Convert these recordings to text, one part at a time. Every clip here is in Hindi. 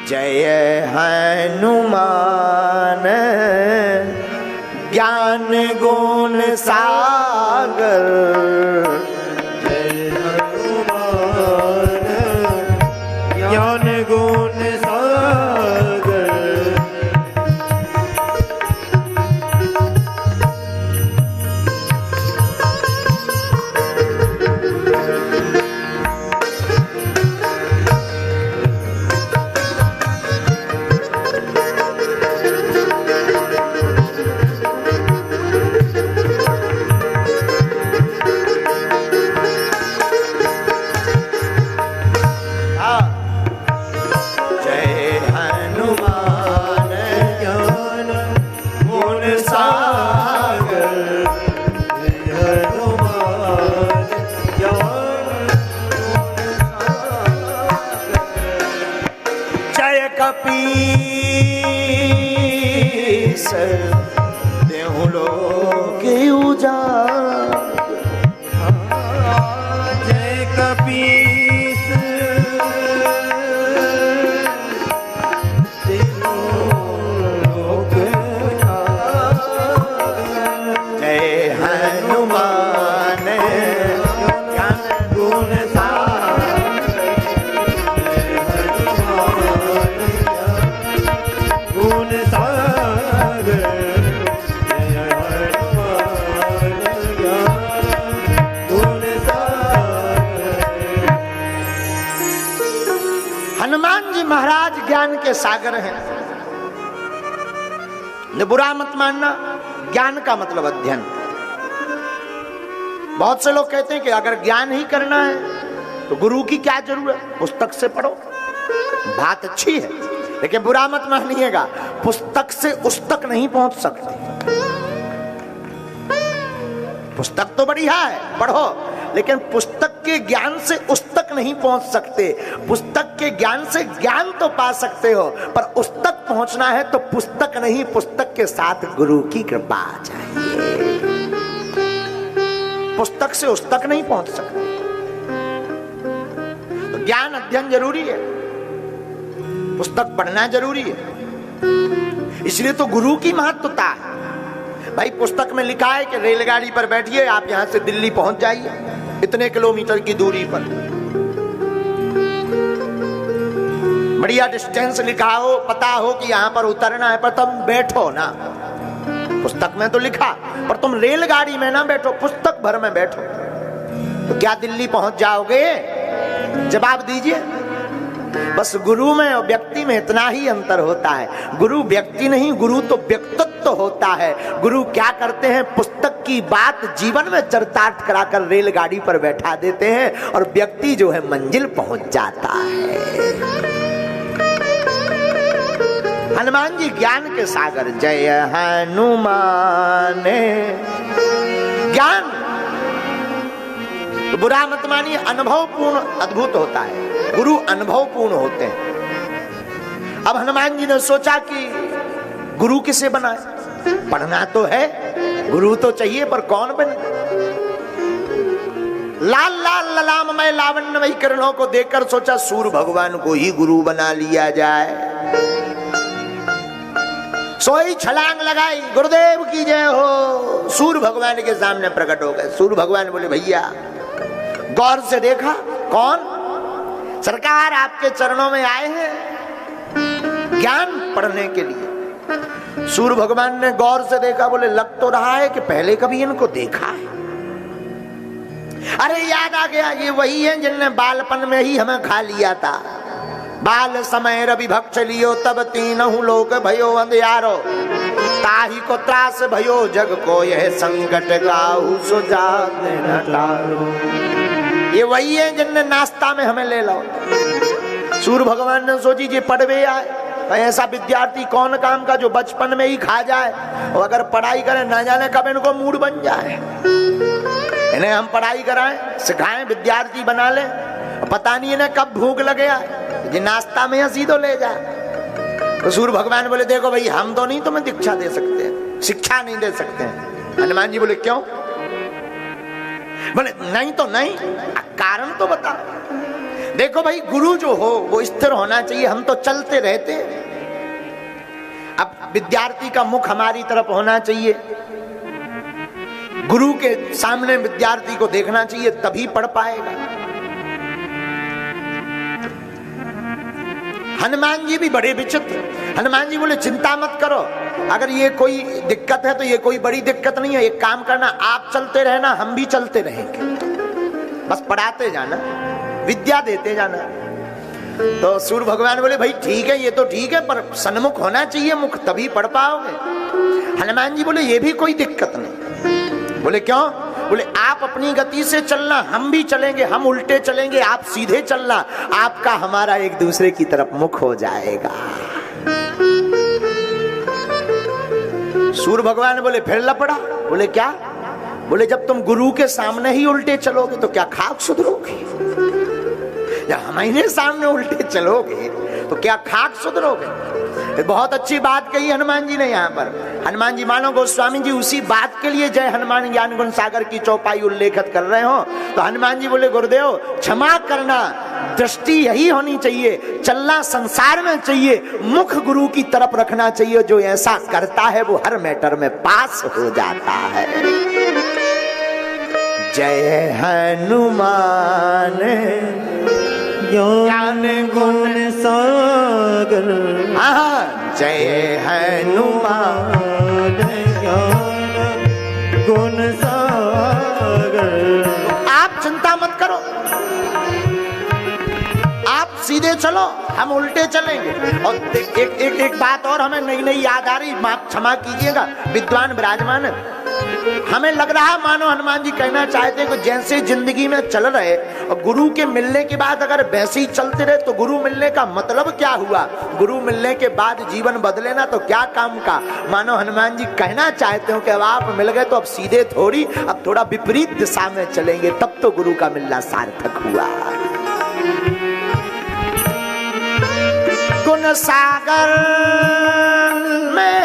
जय हनुमान ज्ञान गुण सागर। जय हनुमान ज्ञान गुण सागर। कपीस देहु लोक उजागर। जय कपीस देहु लोक उजागर। जय हनुमान ज्ञान गुण हनुमान जी महाराज ज्ञान के सागर हैं। बुरा मत मानना, ज्ञान का मतलब अध्ययन। बहुत से लोग कहते हैं कि अगर ज्ञान ही करना है तो गुरु की क्या जरूरत, पुस्तक से पढ़ो। बात अच्छी है, लेकिन बुरा मत मानिएगा, पुस्तक से उस तक नहीं पहुंच सकते। पुस्तक तो बढ़िया है, पढ़ो, लेकिन पुस्तक के ज्ञान से उस तक नहीं पहुंच सकते। पुस्तक के ज्ञान से ज्ञान तो पा सकते हो, पर उस तक पहुंचना है तो पुस्तक नहीं, पुस्तक के साथ गुरु की कृपा चाहिए। पुस्तक से उस तक नहीं पहुंच सकते। तो ज्ञान अध्ययन जरूरी है, पुस्तक पढ़ना जरूरी है। इसलिए तो गुरु की महत्वता है। भाई पुस्तक में लिखा है कि रेलगाड़ी पर बैठिए, आप यहां से दिल्ली पहुंच जाइए इतने किलोमीटर की दूरी पर। बढ़िया डिस्टेंस लिखा हो, पता हो कि यहां पर उतरना है, पर तुम बैठो ना। पुस्तक में तो लिखा, पर तुम रेलगाड़ी में ना बैठो, पुस्तक भर में बैठो, तो क्या दिल्ली पहुंच जाओगे? जवाब दीजिए। बस गुरु में और व्यक्ति में इतना ही अंतर होता है। गुरु व्यक्ति नहीं, गुरु तो व्यक्तित्व होता है। गुरु क्या करते हैं, पुस्तक की बात जीवन में चरितार्थ कराकर रेलगाड़ी पर बैठा देते हैं, और व्यक्ति जो है मंजिल पहुंच जाता है। हनुमान जी ज्ञान के सागर। जय हनुमान ज्ञान तो बुरा मत मानिए, अनुभव पूर्ण अद्भुत होता है। गुरु अनुभव पूर्ण होते हैं। अब हनुमान जी ने सोचा कि गुरु किसे बनाए, पढ़ना तो है, गुरु तो चाहिए, पर कौन बने? लाल लाल ललाममय लावण्यमयी किरणों को देखकर सोचा सूर्य भगवान को ही गुरु बना लिया जाए। सोई छलांग लगाई, गुरुदेव की जय हो। सूर्य भगवान के सामने प्रकट हो गए। सूर्य भगवान बोले, भैया गौर से देखा, कौन? सरकार आपके चरणों में आए हैं ज्ञान पढ़ने के लिए। सूर्य भगवान ने गौर से देखा, बोले लग तो रहा है कि पहले कभी इनको देखा है। अरे याद आ गया, ये वही है जिनने बालपन में ही हमें खा लिया था। बाल समय रवि भक्ष लियो, तब तीनहु लोक भयो अंधियारो। ताही को त्रास भयो जग को, यह संकट काहू सुजात न टारो। ये वही है जिनने नाश्ता में हमें ले लो। सूर्य भगवान ने सोची जी पढ़वे आए, ऐसा विद्यार्थी कौन काम का जो बचपन में ही खा जाए, और अगर पढ़ाई करे ना जाने कब इनको मूड बन जाए। इन्हें हम पढ़ाई कराएं, सिखाएं, विद्यार्थी बना ले, पता नहीं इन्हें कब भूख लगे जी नाश्ता में या सीधो ले जाए। तो सूर्य भगवान बोले देखो भाई, हम तो नहीं तुम्हें दीक्षा दे सकते, शिक्षा नहीं दे सकते। हनुमान जी बोले क्यों? बोले नहीं तो नहीं, कारण तो बता। देखो भाई, गुरु जो हो वो स्थिर होना चाहिए। हम तो चलते रहते हैं। अब विद्यार्थी का मुख हमारी तरफ होना चाहिए, गुरु के सामने विद्यार्थी को देखना चाहिए, तभी पढ़ पाएगा। हनुमान जी भी बड़े विचित्र। हनुमान जी बोले चिंता मत करो, अगर ये कोई दिक्कत है तो ये कोई बड़ी दिक्कत नहीं है। एक काम करना, आप चलते रहना, हम भी चलते रहेंगे, बस पढ़ाते जाना, विद्या देते जाना। तो सूर्य भगवान बोले भाई ठीक है, ये तो ठीक है, पर सन्मुख होना चाहिए मुख, तभी पढ़ पाओगे। हनुमान जी बोले ये भी कोई दिक्कत नहीं। बोले क्यों? बोले आप अपनी गति से चलना, हम भी चलेंगे, हम उल्टे चलेंगे, आप सीधे चलना, आपका हमारा एक दूसरे की तरफ मुख हो जाएगा। सूर्य भगवान बोले फिर लपड़ा। बोले क्या? बोले जब तुम गुरु के सामने ही उल्टे चलोगे तो क्या खाक सुधरोगे? जब हमारे सामने उल्टे चलोगे तो क्या खाक सुधरोगे? बहुत अच्छी बात कही हनुमान जी ने यहाँ पर। हनुमान जी, मानो गोस्वामी जी उसी बात के लिए जय हनुमान ज्ञान गुण सागर की चौपाई उल्लेखित कर रहे हो। तो हनुमान जी बोले गुरुदेव क्षमा करना, दृष्टि यही होनी चाहिए, चलना संसार में चाहिए, मुख गुरु की तरफ रखना चाहिए। जो ऐसा करता है वो हर मैटर में पास हो जाता है। जय हनुमान ज्ञान गुण सागर, जय हनुमान ज्ञान गुण सागर। आप चिंता मत करो, आप सीधे चलो, हम उल्टे चलेंगे। और एक बात और हमें नई नई याद आ रही, माफ क्षमा कीजिएगा, विद्वान विराजमान है। हमें लग रहा मानो हनुमान जी कहना चाहते कि जैसे जिंदगी में चल रहे और गुरु के मिलने के बाद अगर वैसे ही चलते रहे तो गुरु मिलने का मतलब क्या हुआ? गुरु मिलने के बाद जीवन बदले ना तो क्या काम का? मानो हनुमान जी कहना चाहते हो कि अब आप मिल गए तो अब सीधे थोड़ी, अब थोड़ा विपरीत दिशा में चलेंगे, तब तो गुरु का मिलना सार्थक हुआ। गुण सागर में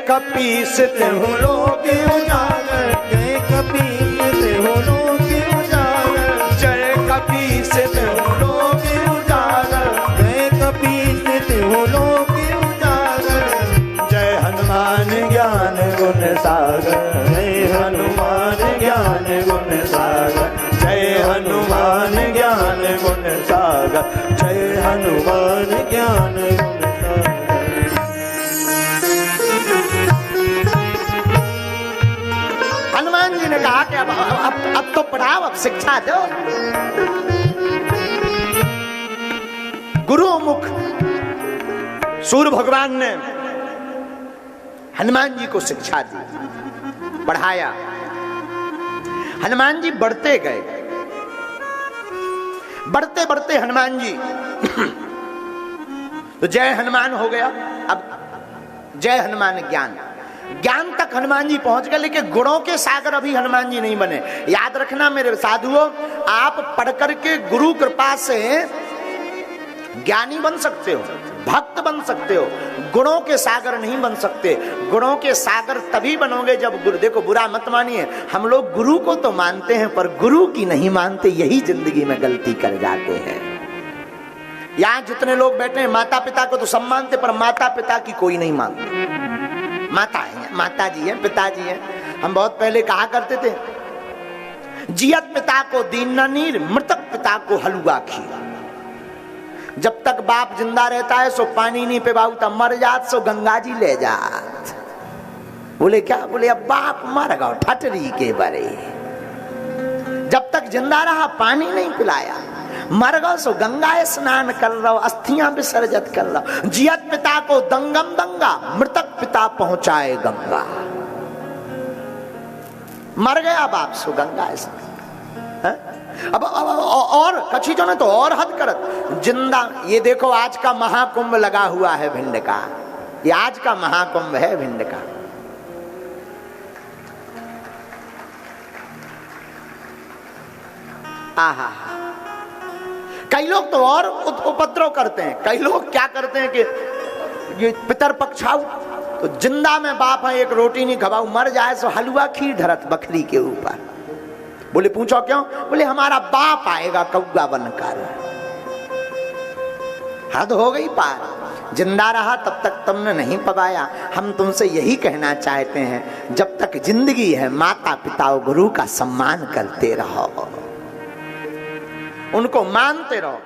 कपीस हो लोग उजागर, जय कपीस हो लोग उजागर, जय कपीस हो लोग उजागर, जय कपीस हो लोग उजागर। जय हनुमान ज्ञान गुण सागर, जय हनुमान ज्ञान गुण सागर, जय हनुमान ज्ञान गुण सागर, जय हनुमान ज्ञान गुण सागर। हनुमान जी ने कहा कि अब तो पढ़ाओ, अब शिक्षा दो। गुरु मुख सूर्य भगवान ने हनुमान जी को शिक्षा दी, पढ़ाया। हनुमान जी बढ़ते गए, बढ़ते बढ़ते हनुमान जी तो जय हनुमान हो गया। अब जय हनुमान ज्ञान, ज्ञान तक हनुमान जी पहुंच गए, लेकिन गुणों के सागर अभी हनुमान जी नहीं बने। याद रखना मेरे साधुओं, आप पढ़ करके गुरु कृपा से ज्ञानी बन सकते हो, भक्त बन सकते हो, गुणों के सागर नहीं बन सकते। गुणों के सागर तभी बनोगे जब गुरु, देखो बुरा मत मानिए, हम लोग गुरु को तो मानते हैं पर गुरु की नहीं मानते, यही जिंदगी में गलती कर जाते हैं। यहां जितने लोग बैठे हैं माता पिता को तो सब मानते, पर माता पिता की कोई नहीं मानते। माता है, माता जी है, पिताजी है। हम बहुत पहले कहा करते थे, जियत पिता को दीन न नीर, मृतक पिता को हलुआ खीर। जब तक बाप जिंदा रहता है सो पानी नहीं पिबाऊ, तब मर जात सो गंगा जी ले जात। बोले क्या? बोले अब बाप मर गया ठटरी के बरे, जब तक जिंदा रहा पानी नहीं पिलाया, मर गो सो गंगा स्नान कर रहा, अस्थियां विसर्जित कर रहा। जियत पिता को दंगम दंगा, मृतक पिता पहुंचाए गंगा। मर गया बाप सो गंगा स्नान। अब और कछी जो ने तो और हद करत जिंदा। ये देखो आज का महाकुंभ लगा हुआ है भिंड का, ये आज का महाकुंभ है भिंड का। आहा, कई लोग तो और उपद्रव करते हैं। कई लोग क्या करते हैं कि ये पितर पक्षाऊ तो जिंदा में बाप है, एक रोटी नहीं खवाऊ, मर जाए तो हलवा खीर धरत बकरी के ऊपर। बोले पूछो क्यों? बोले हमारा बाप आएगा कौआ बनकर। हद हो गई पार। जिंदा रहा तब तक तुमने नहीं पवाया। हम तुमसे यही कहना चाहते हैं, जब तक जिंदगी है माता पिता और गुरु का सम्मान करते रहो, उनको मानते रहो।